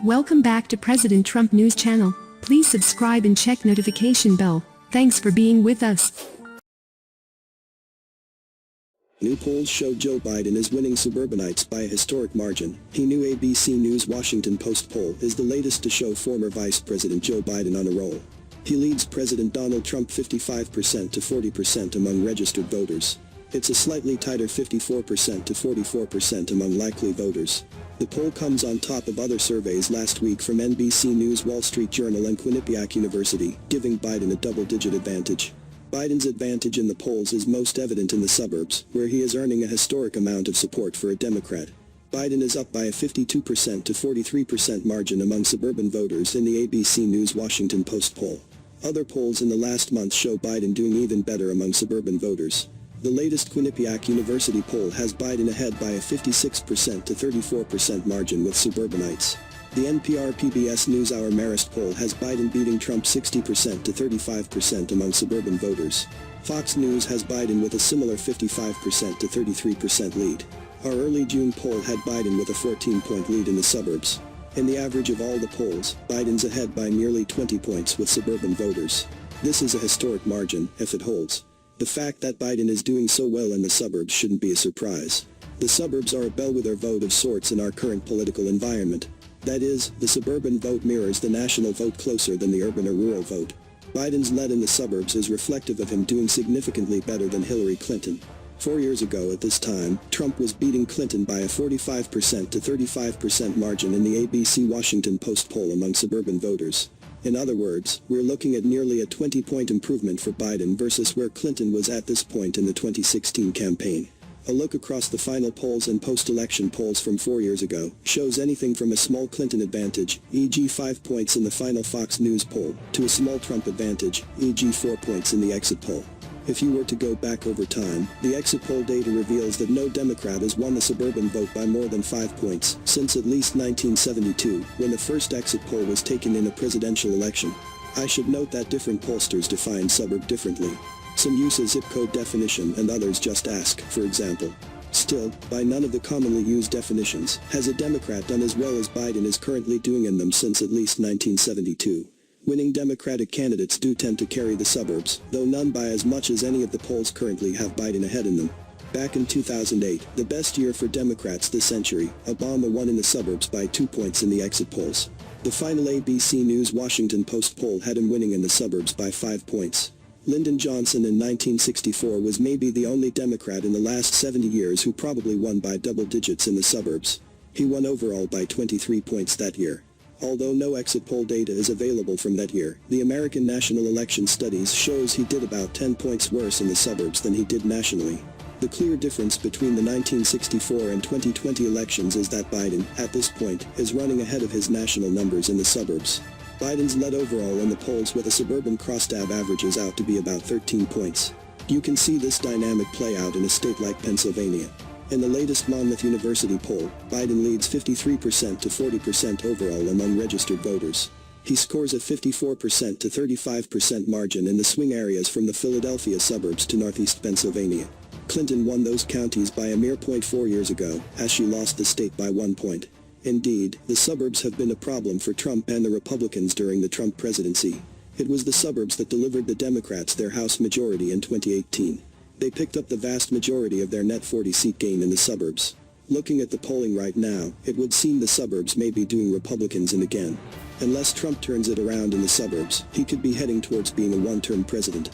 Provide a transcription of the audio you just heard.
Welcome back to President Trump News Channel. Please subscribe and check notification bell. Thanks for being with us. New polls show Joe Biden is winning suburbanites by a historic margin. The new ABC News Washington Post poll is the latest to show former Vice President Joe Biden on a roll. He leads President Donald Trump 55% to 40% among registered voters. It's a slightly tighter 54% to 44% among likely voters. The poll comes on top of other surveys last week from NBC News, Wall Street Journal and Quinnipiac University, giving Biden a double-digit advantage. Biden's advantage in the polls is most evident in the suburbs, where he is earning a historic amount of support for a Democrat. Biden is up by a 52% to 43% margin among suburban voters in the ABC News Washington Post poll. Other polls in the last month show Biden doing even better among suburban voters. The latest Quinnipiac University poll has Biden ahead by a 56% to 34% margin with suburbanites. The NPR PBS NewsHour Marist poll has Biden beating Trump 60% to 35% among suburban voters. Fox News has Biden with a similar 55% to 33% lead. Our early June poll had Biden with a 14-point lead in the suburbs. In the average of all the polls, Biden's ahead by nearly 20 points with suburban voters. This is a historic margin, if it holds. The fact that Biden is doing so well in the suburbs shouldn't be a surprise. The suburbs are a bellwether vote of sorts in our current political environment. That is, the suburban vote mirrors the national vote closer than the urban or rural vote. Biden's lead in the suburbs is reflective of him doing significantly better than Hillary Clinton. 4 years ago at this time, Trump was beating Clinton by a 45% to 35% margin in the ABC Washington Post poll among suburban voters. In other words, we're looking at nearly a 20-point improvement for Biden versus where Clinton was at this point in the 2016 campaign. A look across the final polls and post-election polls from 4 years ago shows anything from a small Clinton advantage, e.g. 5 points in the final Fox News poll, to a small Trump advantage, e.g. 4 points in the exit poll. If you were to go back over time, the exit poll data reveals that no Democrat has won the suburban vote by more than 5 points since at least 1972, when the first exit poll was taken in a presidential election. I should note that different pollsters define suburb differently. Some use a zip code definition and others just ask, for example. Still, by none of the commonly used definitions, has a Democrat done as well as Biden is currently doing in them since at least 1972. Winning Democratic candidates do tend to carry the suburbs, though none by as much as any of the polls currently have Biden ahead in them. Back in 2008, the best year for Democrats this century, Obama won in the suburbs by 2 points in the exit polls. The final ABC News Washington Post poll had him winning in the suburbs by 5 points. Lyndon Johnson in 1964 was maybe the only Democrat in the last 70 years who probably won by double digits in the suburbs. He won overall by 23 points that year. Although no exit poll data is available from that year, the American National Election Studies shows he did about 10 points worse in the suburbs than he did nationally. The clear difference between the 1964 and 2020 elections is that Biden, at this point, is running ahead of his national numbers in the suburbs. Biden's led overall in the polls with a suburban crosstab averages out to be about 13 points. You can see this dynamic play out in a state like Pennsylvania. In the latest Monmouth University poll, Biden leads 53% to 40% overall among registered voters. He scores a 54% to 35% margin in the swing areas from the Philadelphia suburbs to northeast Pennsylvania. Clinton won those counties by a mere point 4 years ago, as she lost the state by 1 point. Indeed, the suburbs have been a problem for Trump and the Republicans during the Trump presidency. It was the suburbs that delivered the Democrats their House majority in 2018. They picked up the vast majority of their net 40-seat gain in the suburbs. Looking at the polling right now, it would seem the suburbs may be doing Republicans in again. Unless Trump turns it around in the suburbs, he could be heading towards being a one-term president.